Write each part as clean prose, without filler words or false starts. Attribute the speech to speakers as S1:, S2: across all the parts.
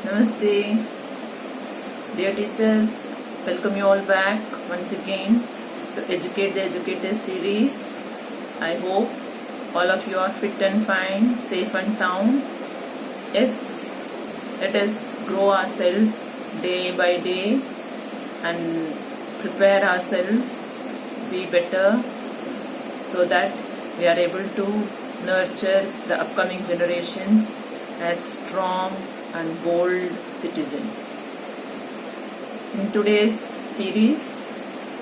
S1: Namaste, dear teachers. Welcome you all back once again to Educate the Educators series. I hope all of you are fit and fine, safe and sound. Yes, let us grow ourselves day by day and prepare ourselves, be better, so that we are able to nurture the upcoming generations as strong and bold citizens. In today's series,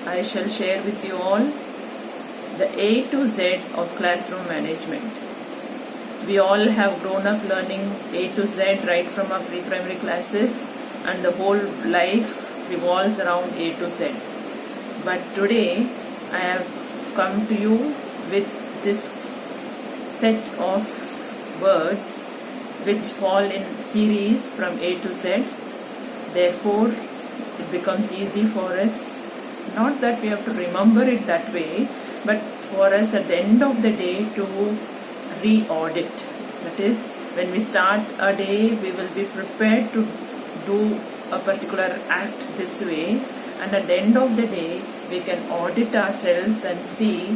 S1: I shall share with you all the A to Z of classroom management. We all have grown up learning A to Z right from our pre-primary classes, and the whole life revolves around A to Z. But today, I have come to you with this set of words which fall in series from A to Z. Re-Therefore, it becomes easy for us, not that we have to remember it that way, but for us at the end of the day to re-audit. That is, when we start a day, we will be prepared to do a particular act this way, and at the end of the day, we can audit ourselves and see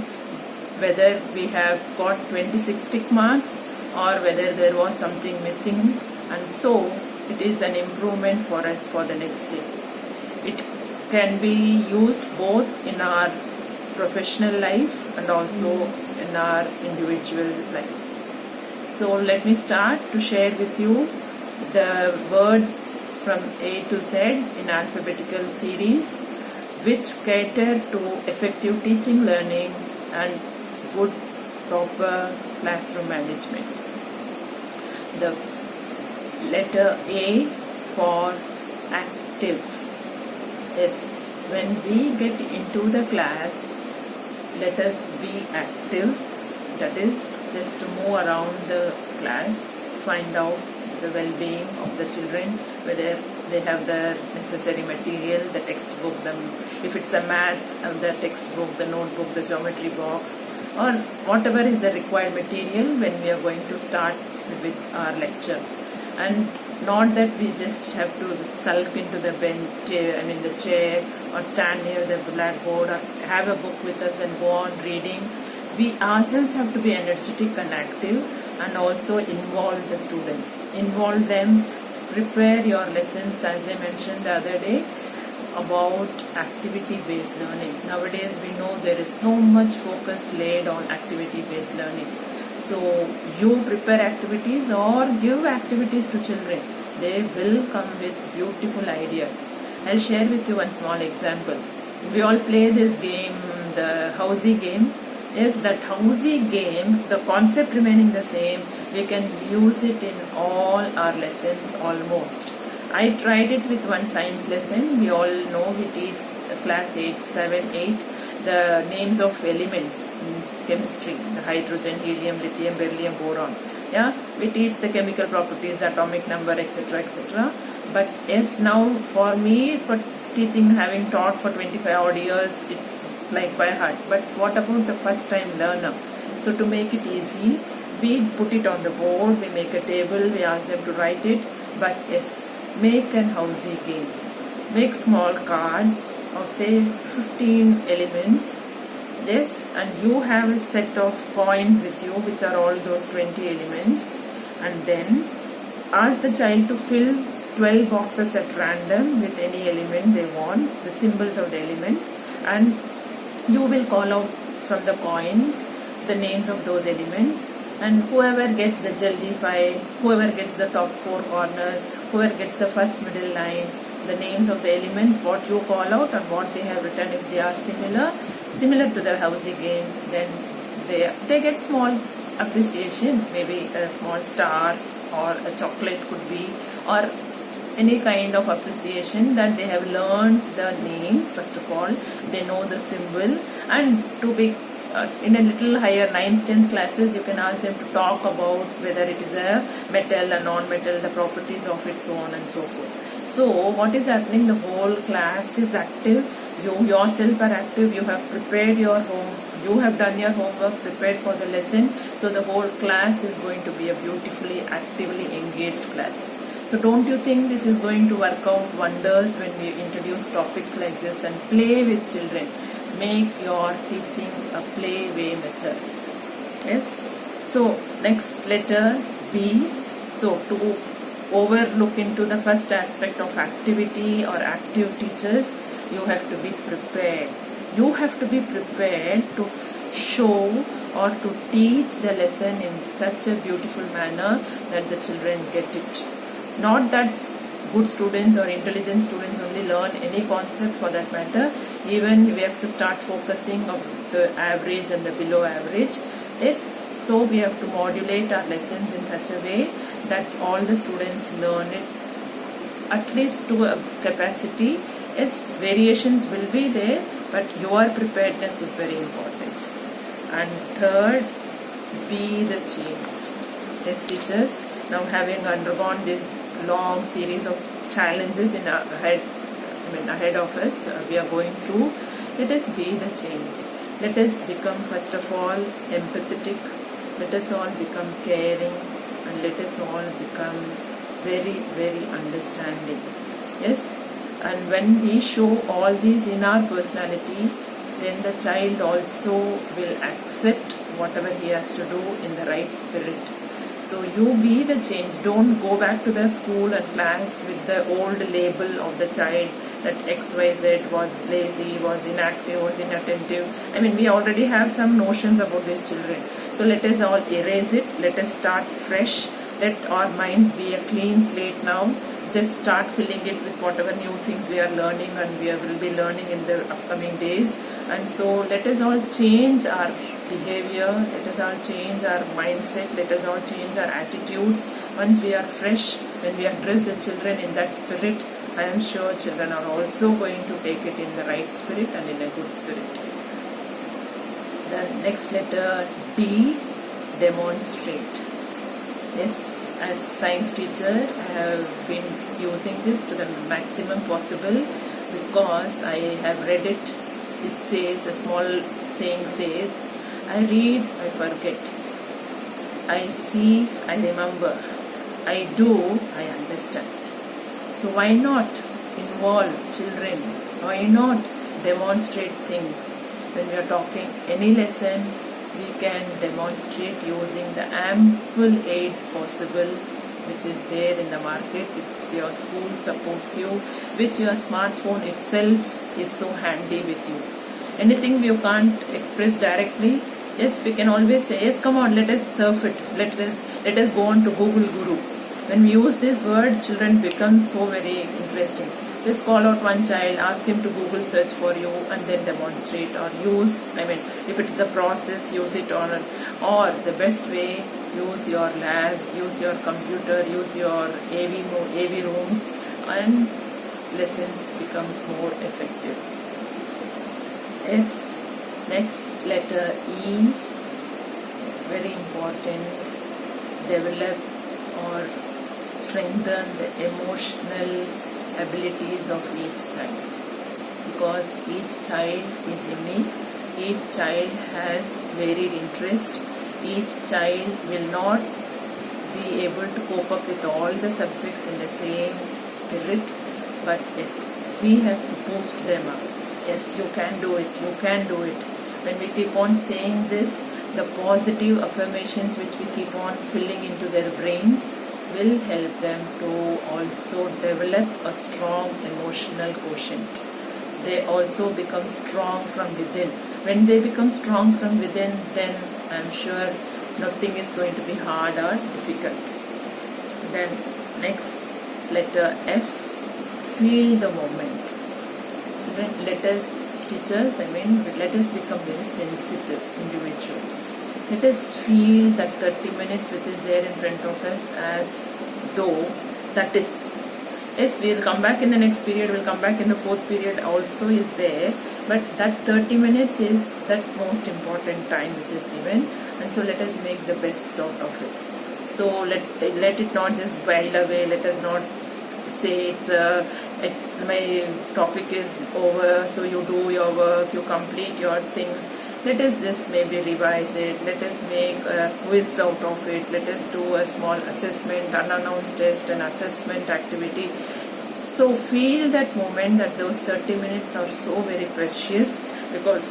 S1: whether we have got 26 tick marks or whether there was something missing, and so it is an improvement for us for the next day. It can be used both in our professional life and also in our individual lives. So let me start to share with you the words from A to Z in alphabetical series which cater to effective teaching, learning and good proper classroom management. The letter A for active. Yes, when we get into the class, let us be active. That is, just to move around the class, find out the well-being of the children, whether they have the necessary material, the textbook, if it's a math, the textbook, the notebook, the geometry box, or whatever is the required material when we are going to start with our lecture. And not that we just have to sulk into the the chair, or stand near the blackboard, or have a book with us and go on reading. We ourselves have to be energetic and active, and also involve the students. Involve them, prepare your lessons, as I mentioned the other day, about activity-based learning. Nowadays we know there is so much focus laid on activity-based learning. So you prepare activities or give activities to children. They will come with beautiful ideas. I'll share with you one small example. We all play this game, the Housey game. Yes, that Housey game, the concept remaining the same, we can use it in all our lessons almost. I tried it with one science lesson. We all know we teach class 8, 7, 8. The names of elements in chemistry, the hydrogen, helium, lithium, beryllium, boron. Yeah, we teach the chemical properties, the atomic number, etc., etc. But yes, now for me, for teaching, having taught for 25 odd years, it's like by heart. But what about the first time learner? So to make it easy, we put it on the board, we make a table, we ask them to write it. But yes, make an Housey game. Make small cards of say 15 elements. Yes, and you have a set of coins with you which are all those 20 elements, and then ask the child to fill 12 boxes at random with any element they want, the symbols of the element, and you will call out from the coins the names of those elements, and whoever gets the Jaldi 5, whoever gets the top 4 corners, whoever gets the first middle line, the names of the elements, what you call out and what they have written, if they are similar to the Housey game, then they get small appreciation, maybe a small star or a chocolate could be, or any kind of appreciation that they have learned the names. First of all, they know the symbol, and to be in a little higher 9th, 10th classes, you can ask them to talk about whether it is a metal, a non-metal, the properties of it, so on and so forth. So what is happening? The whole class is active. You yourself are active. You have prepared your home. You have done your homework, prepared for the lesson. So the whole class is going to be a beautifully, actively engaged class. So don't you think this is going to work out wonders when we introduce topics like this and play with children? Make your teaching a play way method. Yes. So next letter B. So to overlook into the first aspect of activity or active teachers, you have to be prepared. You have to be prepared to show or to teach the lesson in such a beautiful manner that the children get it. Not that good students or intelligent students only learn any concept for that matter. Even we have to start focusing on the average and the below average. Yes, so we have to modulate our lessons in such a way that all the students learn it at least to a capacity. Yes, variations will be there, but your preparedness is very important. And third, be the change. Yes, teachers, now having undergone this long series of challenges in our ahead of us, we are going through. Let us be the change. Let us become first of all empathetic. Let us all become caring, and let us all become very, very understanding. Yes, and when we show all these in our personality, then the child also will accept whatever he has to do in the right spirit. So you be the change. Don't go back to the school and class with the old label of the child that XYZ was lazy, was inactive, was inattentive. I mean, we already have some notions about these children. So let us all erase it. Let us start fresh. Let our minds be a clean slate now. Just start filling it with whatever new things we are learning and we will be learning in the upcoming days. And so let us all change our behavior, let us all change our mindset, let us all change our attitudes. Once we are fresh, when we address the children in that spirit, I am sure children are also going to take it in the right spirit and in a good spirit. The next letter D, demonstrate. Yes, as science teacher, I have been using this to the maximum possible because I have read it. It says, a small saying says, I read, I forget. I see, I remember. I do, I understand. So why not involve children? Why not demonstrate things? When we are talking any lesson, we can demonstrate using the ample aids possible which is there in the market, which your school supports you, which your smartphone itself is so handy with you. Anything you can't express directly, yes, we can always say, yes, come on, let us surf it, let us go on to Google Guru. When we use this word, children become so very interesting. Just call out one child, ask him to Google search for you and then demonstrate, or use, if it is a process, use it on, or the best way, use your labs, use your computer, use your AV rooms, and lessons becomes more effective. Yes, next letter E, very important, develop or strengthen the emotional abilities of each child, because each child is unique, each child has varied interest, each child will not be able to cope up with all the subjects in the same spirit, but yes, we have to boost them up. Yes, you can do it, you can do it. When we keep on saying this, the positive affirmations which we keep on filling into their brains will help them to also develop a strong emotional quotient. They also become strong from within. When they become strong from within, then I'm sure nothing is going to be hard or difficult. Then next letter F, feel the moment. Children, let us, teachers, let us become very sensitive individuals. Let us feel that 30 minutes which is there in front of us as though that is. Yes, we will come back in the next period, we'll come back in the fourth period also is there, but that 30 minutes is that most important time which is given, and so let us make the best out of it. So let it not just while away, let us not say it's my topic is over, so you do your work, you complete your things. let us just maybe revise it, let us make a quiz out of it, let us do a small assessment, unannounced test and assessment activity. So feel that moment, that those 30 minutes are so very precious, because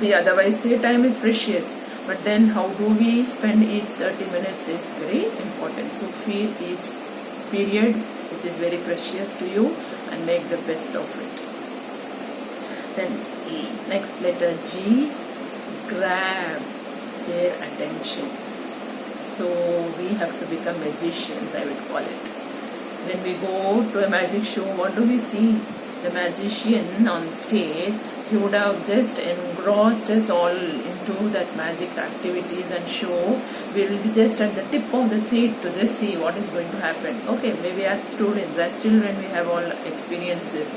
S1: we otherwise say time is precious, but then how do we spend each 30 minutes is very important. So feel each period which is very precious to you and make the best of it. Then next letter G, grab their attention. So we have to become magicians, I would call it. When we go to a magic show, what do we see? The magician on stage, he would have just engrossed us all into that magic activities and show. We will be just at the tip of the seat to just see what is going to happen. Okay, maybe as students, as children, we have all experienced this.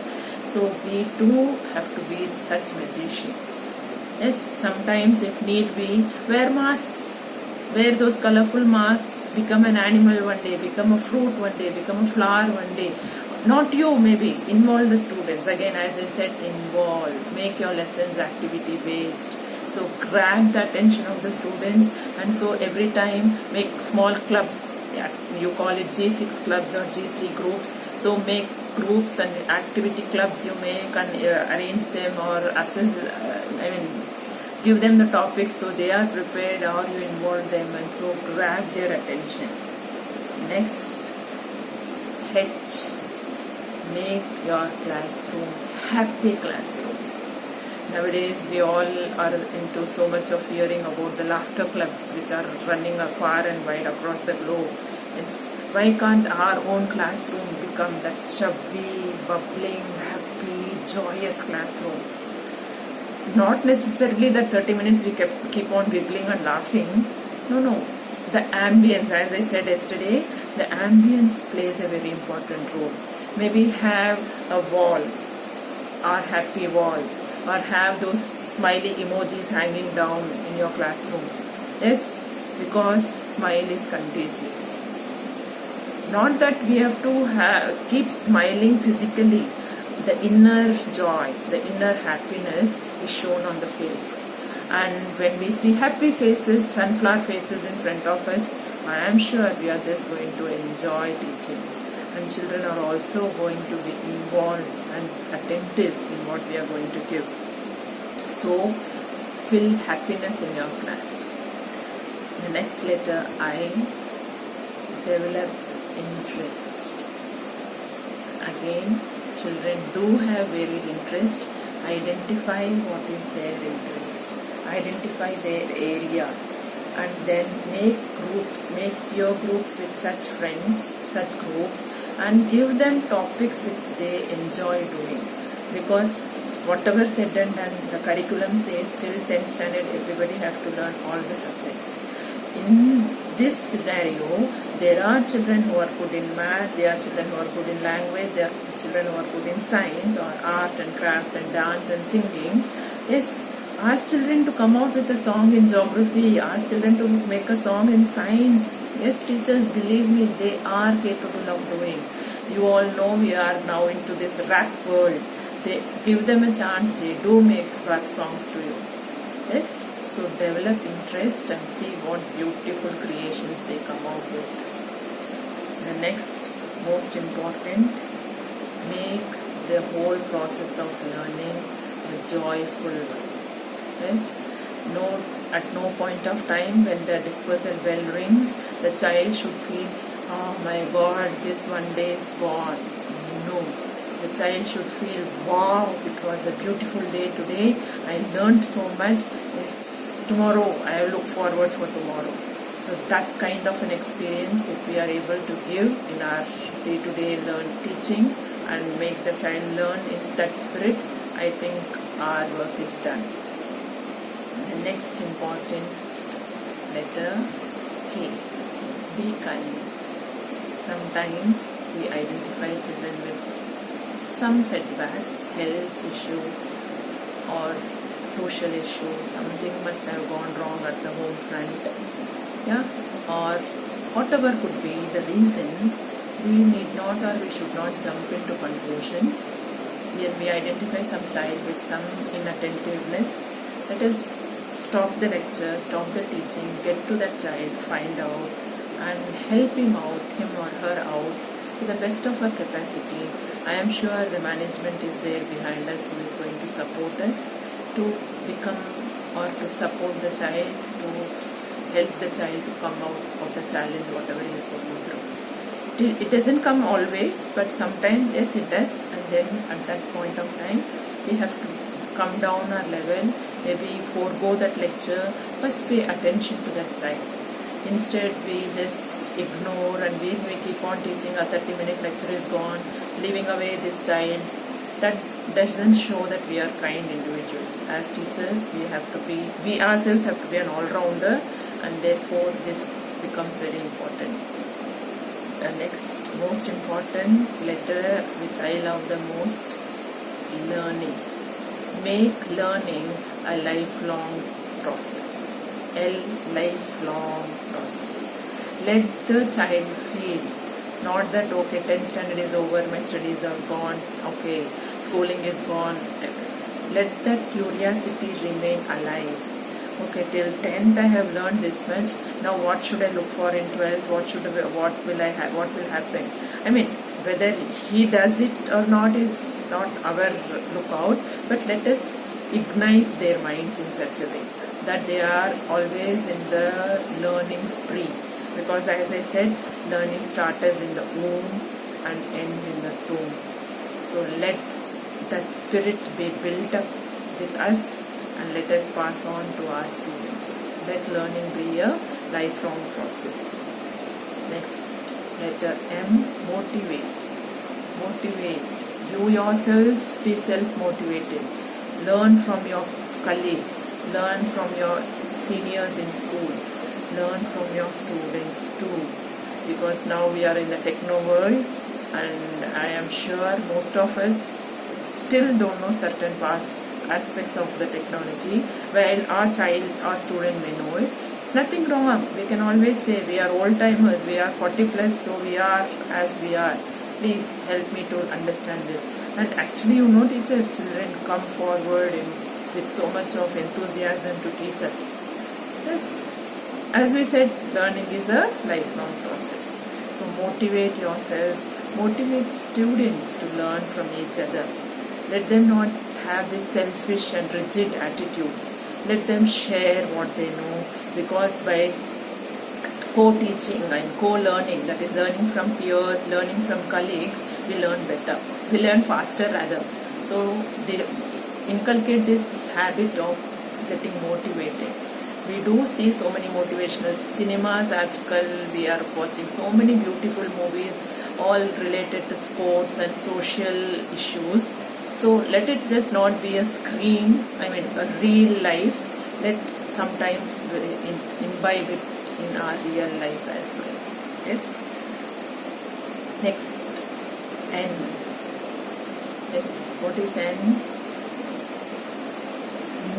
S1: So we too have to be such magicians. Yes, sometimes if need be, wear masks. Wear those colorful masks, become an animal one day, become a fruit one day, become a flower one day. Not you, maybe. Involve the students. Again, as I said, involve. Make your lessons activity based. So grab the attention of the students, and so every time make small clubs. Yeah, you call it G6 clubs or G3 groups. So make groups and activity clubs you make, and arrange them or assess, give them the topic so they are prepared, or you involve them, and so grab their attention. Next, H, make your classroom happy classroom. Nowadays we all are into so much of hearing about the laughter clubs which are running far and wide across the globe. Why can't our own classroom become that chubby, bubbling, happy, joyous classroom? Not necessarily that 30 minutes we keep on giggling and laughing. No. The ambience, as I said yesterday, the ambience plays a very important role. Maybe have a wall, or happy wall, or have those smiley emojis hanging down in your classroom. Yes, because smile is contagious. Not that we have to keep smiling physically. The inner joy, the inner happiness is shown on the face. And when we see happy faces, sunflower faces in front of us, I am sure we are just going to enjoy teaching. And children are also going to be involved and attentive in what we are going to give. So, feel happiness in your class. The next letter I, develop interest. Again, children do have varied interest. Identify what is their interest. Identify their area. And then make groups, make peer groups with such friends, such groups, and give them topics which they enjoy doing. Because whatever said and done, the curriculum says till 10th standard everybody have to learn all the subjects. In this scenario, there are children who are good in math, there are children who are good in language, there are children who are good in science or art and craft and dance and singing. Yes, ask children to come out with a song in geography, ask children to make a song in science. Yes, teachers, believe me, they are capable of doing. You all know we are now into this rap world. They give them a chance, they do make rap songs to you. Yes, so develop interest and see what beautiful creations they come out with. The next, most important, make the whole process of learning a joyful one. Yes, at no point of time when the dispersal bell rings, the child should feel, oh my God, this one day is gone. No, the child should feel, wow, it was a beautiful day today. I learned so much. Yes, tomorrow I look forward for tomorrow. So that kind of an experience, if we are able to give in our day-to-day teaching and make the child learn in that spirit, I think our work is done. The next important letter, K. Be kind. Sometimes we identify children with some setbacks, health issue or social issue, something must have gone wrong at the home front, yeah, or whatever could be the reason. We need not or we should not jump into conclusions. When we identify some child with some inattentiveness, Let us stop the lecture, stop the teaching, get to that child, find out and help him or her out to the best of our capacity. I am sure the management is there behind us who is going to support us to become or to support the child, to help the child to come out of the challenge whatever he is going through. It doesn't come always, but sometimes yes it does, and then at that point of time we have to come down our level, maybe forego that lecture, first pay attention to that child. Instead we just ignore and we keep on teaching, a 30-minute lecture is gone, leaving away this child. That doesn't show that we are kind individuals. As teachers we ourselves have to be an all-rounder, and therefore this becomes very important. The next most important letter which I love the most, learning. Make learning a lifelong process. Lifelong process. Let the child feel, not that okay, 10th standard is over, my studies are gone, okay, schooling is gone. Let that curiosity remain alive. Okay, till 10th I have learned this much. Now what should I look for in 12th? What will happen? I mean, whether he does it or not is not our lookout, but let us ignite their minds in such a way that they are always in the learning spree. Because as I said, learning starts in the womb and ends in the tomb. So let that spirit be built up with us and let us pass on to our students. Let learning be a lifelong process. Next, letter M, motivate. Motivate. You yourselves be self-motivated. Learn from your colleagues. Learn from your seniors in school. Learn from your students too. Because now we are in the techno world, and I am sure most of us still don't know certain aspects of the technology, while our student may know it. It's nothing wrong. We can always say we are old timers, we are 40 plus, so we are as we are. Please help me to understand this. And actually, teachers, children come forward with so much of enthusiasm to teach us. Yes, as we said, learning is a lifelong process. So motivate yourselves, motivate students to learn from each other. Let them not have these selfish and rigid attitudes. Let them share what they know, because by co-teaching and co-learning, that is learning from peers, learning from colleagues, we learn better. We learn faster rather. So they inculcate this habit of getting motivated. We do see so many motivational cinemas. We are watching so many beautiful movies, all related to sports and social issues. So let it just not be a screen, a real life. Let sometimes imbibe it in our real life as well. Yes. Next, N. Yes, what is N?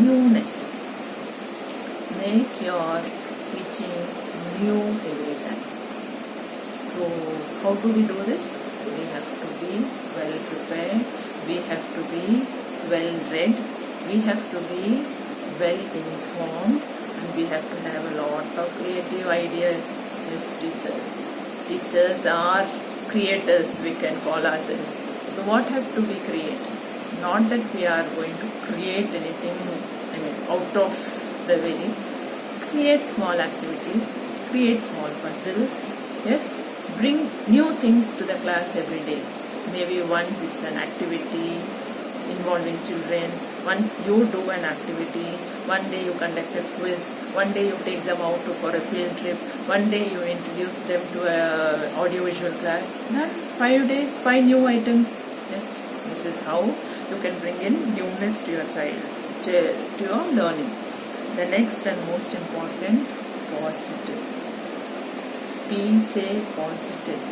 S1: Newness. Make your teaching new every time. So how do we do this? We have to be well prepared. We have to be well read. We have to be well informed, and we have to have a lot of creative ideas as teachers. Teachers are creators, we can call ourselves. So what have to be created? Not that we are going to create anything out of the way. Create small activities, create small puzzles. Yes, bring new things to the class every day. Maybe once it's an activity involving children, once you do an activity, one day you conduct a quiz, one day you take them out for a field trip, one day you introduce them to a audiovisual class. Then 5 days, 5 new items. Yes, this is how you can bring in newness to your child, to your learning. The next and most important, positive. Say positive.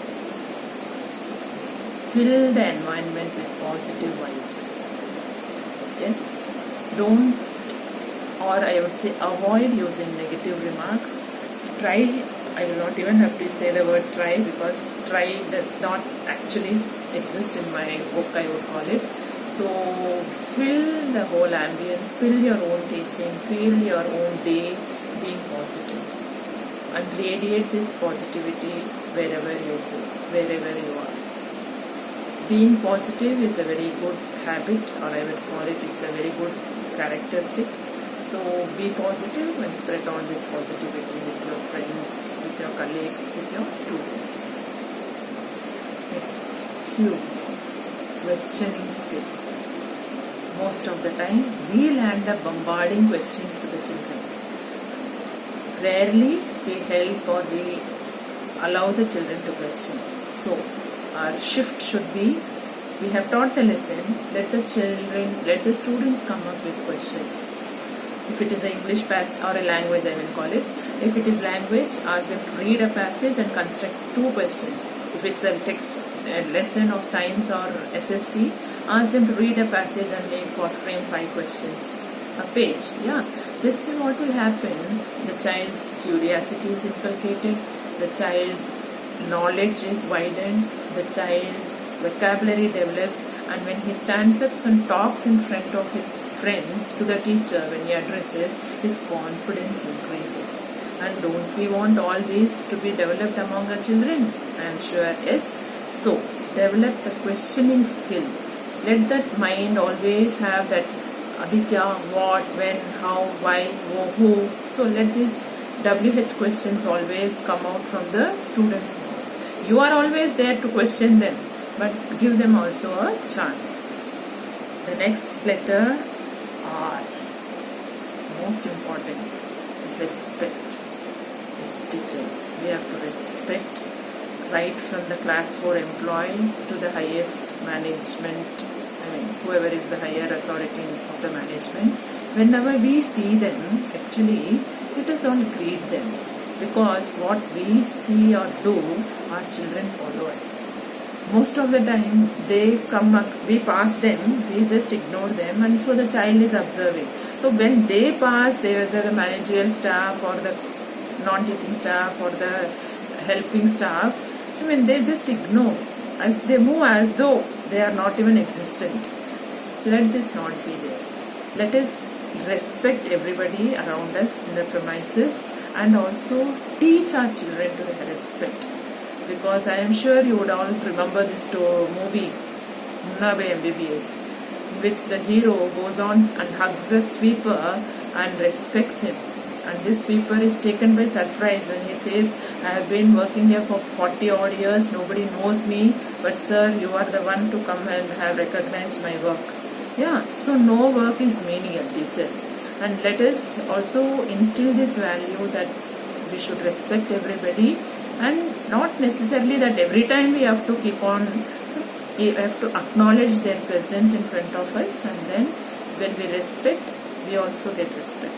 S1: Fill the environment with positive vibes. Yes, don't, or I would say avoid using negative remarks. Try, I will not even have to say the word try, because try does not actually exist in my book, I would call it. So fill the whole ambience, fill your own teaching, fill your own day being positive, and radiate this positivity wherever you go, wherever you are. Being positive is a very good habit, or I would call it, it's a very good characteristic. So be positive and spread on this positivity with your friends, with your colleagues, with your students. Next, Q, questioning skill. Most of the time, we land up bombarding questions to the children. Rarely we help or we allow the children to question. So, our shift should be, we have taught the lesson, let the students come up with questions. If it is an English passage or a language, I will call it. If it is language, ask them to read a passage and construct 2 questions. If it's a lesson of science or SST, ask them to read a passage and make or frame 5 questions a page. Yeah, this is what will happen. The child's curiosity is inculcated, the child's knowledge is widened, the child's vocabulary develops, and when he stands up and talks in front of his friends to the teacher, when he addresses, his confidence increases. And don't we want all these to be developed among our children? I am sure yes. So, develop the questioning skill. Let that mind always have that abhikya, what, when, how, why, who. So, let these WH questions always come out from the students' mouth. You are always there to question them, but give them also a chance. The next letter, R. Most important, respect. As teachers, we have to respect right from the class 4 employee to the highest management, whoever is the higher authority of the management. Whenever we see them, actually, let us all greet them, because what we see or do, our children follow us. Most of the time, they come up, we pass them, we just ignore them, and so the child is observing. So when they pass, whether the managerial staff or the non-teaching staff or the helping staff, they just ignore. As they move as though they are not even existent. Let this not be there. Let us respect everybody around us in the premises, and also teach our children to respect. Because I am sure you would all remember this movie, Munna Bhai MBBS, in which the hero goes on and hugs the sweeper and respects him. And this sweeper is taken by surprise and he says, I have been working here for 40 odd years, nobody knows me, but sir, you are the one to come and have recognized my work. Yeah, so no work is menial, teachers. And let us also instill this value that we should respect everybody, and not necessarily that every time we have to keep on, we have to acknowledge their presence in front of us, and then when we respect, we also get respect.